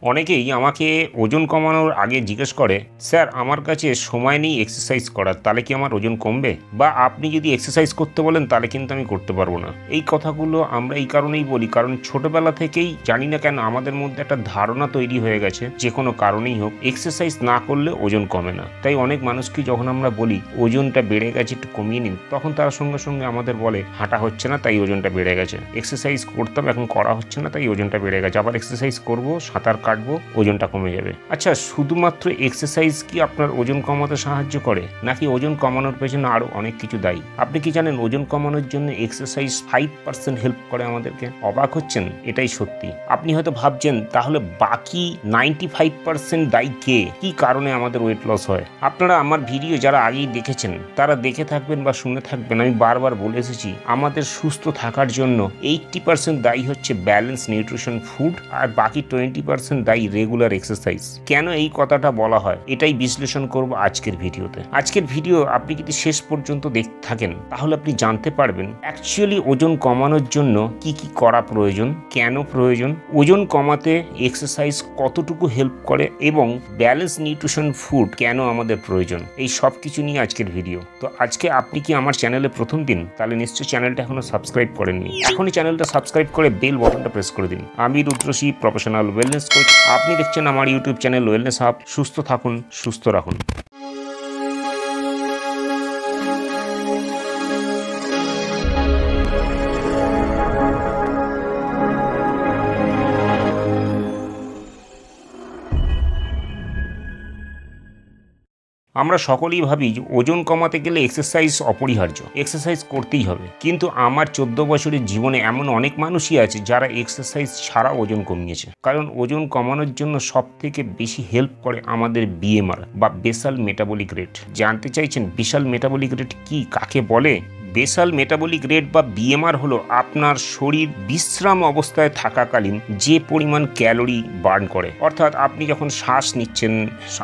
অনেকেই আমাকে ওজন কমানোর আগে জিজ্ঞেস করে, স্যার আমার কাছে সময় নেই এক্সারসাইজ করার, তাহলে কি আমার ওজন কমবে? বা আপনি যদি এক্সারসাইজ করতে বলেন তাহলে কিন্তু আমি করতে পারবো না। এই কথাগুলো আমরা এই কারণেই বলি, কারণ ছোটবেলা থেকেই জানি না কেন আমাদের মধ্যে একটা ধারণা তৈরি হয়ে গেছে যে কোনো কারণেই হোক এক্সারসাইজ না করলে ওজন কমে না। তাই অনেক মানুষকে যখন আমরা বলি ওজনটা বেড়ে গেছে একটু কমিয়ে নিন, তখন তার সঙ্গে সঙ্গে আমাদের বলে হাঁটা হচ্ছে না তাই ওজনটা বেড়ে গেছে, এক্সারসাইজ করতাম এখন করা হচ্ছে না তাই ওজনটা বেড়ে গেছে, আবার এক্সারসাইজ করবো সাঁতার কাটবো ওজনটা কমে যাবে। আচ্ছা, শুধুমাত্র এক্সারসাইজ কি আপনার ওজন কমাতে সাহায্য করে, নাকি ওজন কমানোর পেছনে আরো অনেক কিছু দায়ী? আপনি কি জানেন ওজন কমানোর জন্য এক্সারসাইজ 5% হেল্প করে আমাদেরকে? অবাক হচ্ছেন? এটাই সত্যি। আপনি হয়তো ভাবছেন তাহলে বাকি 95% দায়ী কে? কি কারণে আমাদের ওয়েট লস হয়? আপনারা আমার ভিডিও যারা আগেই দেখেছেন তারা দেখে থাকবেন বা শুনে থাকবেন, আমি বারবার বলে এসেছি আমাদের সুস্থ থাকার জন্য 80% দায়ী হচ্ছে ব্যালেন্স নিউট্রিশন ফুড, আর বাকি 20% দায়ী রেগুলার এক্সারসাইজ। কেন এই কথাটা বলা হয় এটাই বিশ্লেষণ করব আজকের ভিডিওতে। আজকের ভিডিও আপনি যদি শেষ পর্যন্ত দেখতে থাকেন তাহলে আপনি জানতে পারবেন অ্যাকচুয়ালি ওজন কমানোর জন্য কি কি করা প্রয়োজন, কেন প্রয়োজন, ওজন কমাতে এক্সারসাইজ কতটুকু হেল্প করে এবং ব্যালেন্স নিউট্রিশন ফুড কেন আমাদের প্রয়োজন। এই সব কিছু নিয়ে আজকের ভিডিও। তো আজকে আপনি কি আমার চ্যানেলে প্রথম দিন, তাহলে নিশ্চয়ই চ্যানেলটা এখনো সাবস্ক্রাইব করেননি, এখনই চ্যানেলটা সাবস্ক্রাইব করে বেল বাটনটা প্রেস করে দিন। আমি রুদ্রশী, প্রফেশনাল ওয়েলনেস কোচ। আপনি দেখছেন আমার ইউটিউব চ্যানেল ওয়েলনেস হাব। সুস্থ থাকুন, সুস্থ রাখুন। আমরা সকলেই ভাবি ওজন কমাতে গেলে এক্সারসাইজ অপরিহার্য, এক্সারসাইজ করতেই হবে। কিন্তু আমার 14 বছরের জীবনে এমন অনেক মানুষই আছে যারা এক্সারসাইজ ছাড়া ওজন কমিয়েছে। কারণ ওজন কমানোর জন্য সব থেকে বেশি হেল্প করে আমাদের বিএমআর বা বেসাল মেটাবলিক রেট। জানতে চাইছেন বেসাল মেটাবলিক রেট কি, কাকে বলে? বেসাল মেটাবলিক রেট বা বিএমআর হলো আপনার শরীর বিশ্রাম অবস্থায় থাকাকালীন যে পরিমাণ ক্যালোরি বার্ন করে। অর্থাৎ আপনি যখন শ্বাস নিচ্ছেন,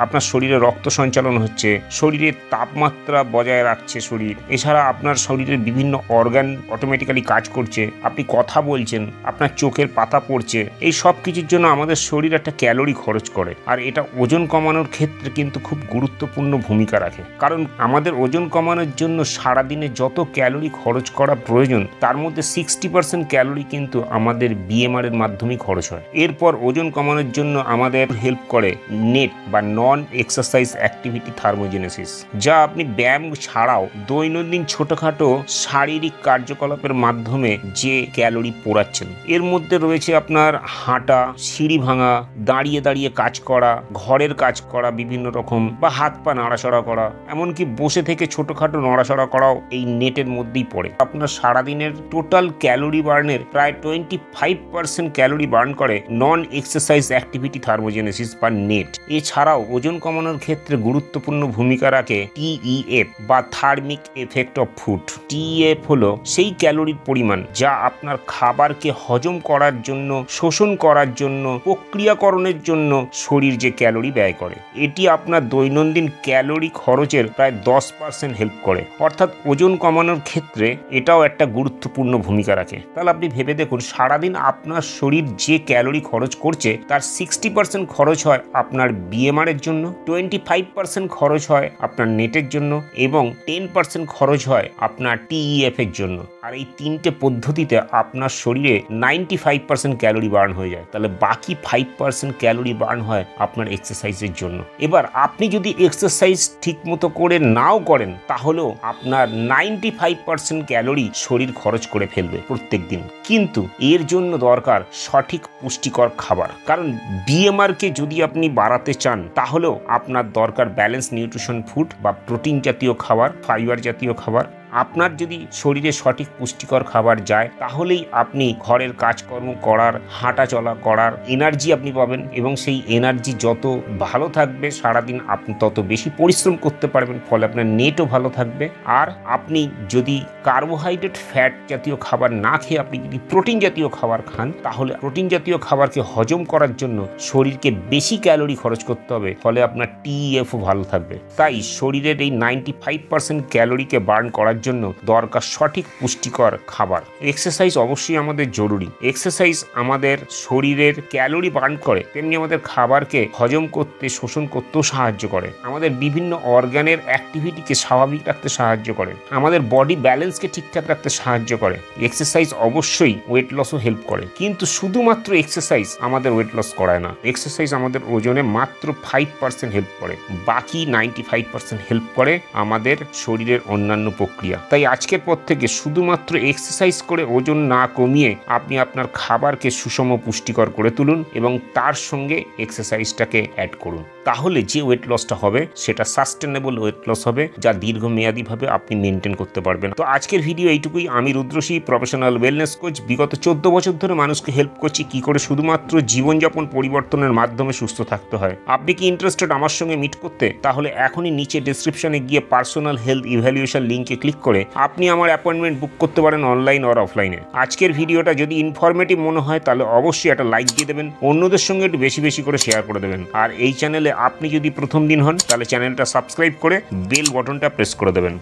আপনার শরীরে রক্ত সঞ্চালন হচ্ছে, শরীরের তাপমাত্রা বজায় রাখছে শরীর, এছাড়া আপনার শরীরের বিভিন্ন অর্গান অটোমেটিক্যালি কাজ করছে, আপনি কথা বলছেন, আপনার চোখের পাতা পড়ছে, এই সব কিছুর জন্য আমাদের শরীর একটা ক্যালোরি খরচ করে। আর এটা ওজন কমানোর ক্ষেত্রে কিন্তু খুব গুরুত্বপূর্ণ ভূমিকা রাখে। কারণ আমাদের ওজন কমানোর জন্য সারাদিনে যত ক্যালোরি খরচ করা প্রয়োজন তার মধ্যে 60% ক্যালোরি কিন্তু আমাদের বিএমআর এর মাধ্যমেই খরচ হয়। এরপর ওজন কমানোর জন্য আমাদের হেল্প করে নেট বা নন এক্সারসাইজ অ্যাক্টিভিটি থার্মোজেনেসিস, যা আপনি ব্যায়াম ছাড়াও দৈনন্দিন ছোটখাটো শারীরিক কার্যকলাপের মাধ্যমে যে ক্যালোরি পোড়াচ্ছেন। এর মধ্যে রয়েছে আপনার হাঁটা, সিঁড়ি ভাঙা, দাঁড়িয়ে দাঁড়িয়ে কাজ করা, ঘরের কাজ করা বিভিন্ন রকম, বা হাত পা নাড়াচড়া করা, এমনকি বসে থেকে ছোটখাটো নড়াচড়া করাও এই নেটের মধ্যেই পড়ে। আপনার সারাদিনের টোটাল ক্যালোরি বার্নের প্রায় 25% ক্যালোরি বার্ন করে নন এক্সারসাইজ অ্যাক্টিভিটি থার্মোজেনেসিস বা নেট। এছাড়াও ওজন কমানোর ক্ষেত্রে গুরুত্বপূর্ণ ভূমিকা রাখে টিইএফ বা thermic effect of food. TEF হলো সেই ক্যালোরির পরিমাণ যা আপনার খাবারকে হজম করার জন্য, শোষণ করার জন্য, প্রক্রিয়াকরণের জন্য শরীর যে ক্যালোরি ব্যয় করে। এটি আপনার দৈনন্দিন ক্যালোরি খরচের প্রায় 10% হেল্প করে। অর্থাৎ ওজন কমানোর ক্ষেত্রে এটাও একটা গুরুত্বপূর্ণ ভূমিকা রাখে। তাহলে আপনি ভেবে দেখুন, সারাদিন আপনার শরীর যে ক্যালোরি খরচ করছে তার 60% খরচ হয় আপনার বিএমআর এর জন্য, 25% খরচ হয় আপনার নেটের জন্য এবং 10% খরচ হয় আপনার টিইএফ এর জন্য। আর এই তিনটে পদ্ধতিতে আপনার শরীরে 95% ক্যালোরি বার্ন হয়ে যায়। তাহলে বাকি 5% ক্যালোরি বার্ন হয় আপনার এক্সারসাইজের জন্য। এবার আপনি যদি এক্সারসাইজ ঠিক মতো করে নাও করেন তাহলেও আপনার 95% ক্যালোরি শরীর খরচ করে ফেলবে প্রত্যেক দিন। কিন্তু এর জন্য দরকার সঠিক পুষ্টিকর খাবার। কারণ বিএমআরকে যদি আপনি বাড়াতে চান তাহলেও আপনার দরকার ব্যালেন্স নিউট্রিশন ফুড বা প্রোটিন জাতীয় খাবার, ফাইবার জাতীয় খাবার। আপনার যদি শরীরে সঠিক পুষ্টিকর খাবার যায় তাহলেই আপনি ঘরের কাজকর্ম করার, হাঁটা চলা করার এনার্জি আপনি পাবেন, এবং সেই এনার্জি যত ভালো থাকবে সারাদিন আপনি তত বেশি পরিশ্রম করতে পারবেন, ফলে আপনার নেটও ভালো থাকবে। আর আপনি যদি কার্বোহাইড্রেট, ফ্যাট জাতীয় খাবার না খেয়ে আপনি যদি প্রোটিন জাতীয় খাবার খান তাহলে প্রোটিন জাতীয় খাবারকে হজম করার জন্য শরীরকে বেশি ক্যালোরি খরচ করতে হবে, ফলে আপনার টিইএফও ভালো থাকবে। তাই শরীরের এই 95% ক্যালোরিকে বার্ন করার জন্য দরকার সঠিক পুষ্টিকর খাবার। এক্সারসাইজ অবশ্যই আমাদের জরুরি। এক্সারসাইজ আমাদের শরীরের ক্যালোরি বার্ন করে, তেমনি আমাদের খাবারকে হজম করতে, শোষণ করতেও সাহায্য করে, আমাদের বিভিন্ন অর্গানের অ্যাক্টিভিটিকে স্বাভাবিক রাখতে সাহায্য করে, আমাদের বডি ব্যালেন্সকে ঠিকঠাক রাখতে সাহায্য করে। এক্সারসাইজ অবশ্যই ওয়েট লসও হেল্প করে, কিন্তু শুধুমাত্র এক্সারসাইজ আমাদের ওয়েট লস করায় না। এক্সারসাইজ আমাদের ওজনে মাত্র 5% হেল্প করে, বাকি 95% হেল্প করে আমাদের শরীরের অন্যান্য প্রক্রিয়া। তাই আজকের পর থেকে শুধুমাত্র এক্সারসাইজ করে ওজন না কমিয়ে আপনি আপনার খাবারকে সুষম পুষ্টিকর করে তুলুন এবং তার সঙ্গে এক্সারসাইজটাকে অ্যাড করুন। তাহলে যে ওয়েট লসটা হবে সেটা সাস্টেনেবল ওয়েট লস হবে, যা দীর্ঘমেয়াদীভাবে আপনি মেনটেন করতে পারবেন। তো আজকের ভিডিও এইটুকুই। আমি রুদ্রশ্রী, প্রফেশনাল ওয়েলনেস কোচ। বিগত 14 বছর ধরে মানুষকে হেল্প করছি কি করে শুধুমাত্র জীবনযাপন পরিবর্তনের মাধ্যমে সুস্থ থাকতে হয়। আপনি কি ইন্টারেস্টেড আমার সঙ্গে মিট করতে? তাহলে এখনই নিচে ডেসক্রিপশনে গিয়ে পার্সোনাল হেলথ ইভ্যালুয়েশন লিঙ্কে ক্লিক করে আপনি আমার অ্যাপয়েন্টমেন্ট বুক করতে পারেন, অনলাইন আর অফলাইনে। আজকের ভিডিওটা যদি ইনফরমেটিভ মনে হয় তাহলে অবশ্যই একটা লাইক দিয়ে দেবেন, অন্যদের সঙ্গে একটু বেশি বেশি করে শেয়ার করে দেবেন। আর এই চ্যানেলে আপনি যদি প্রথম দিন হন তাহলে চ্যানেলটা সাবস্ক্রাইব করে বেল বটনটা প্রেস করে দেবেন।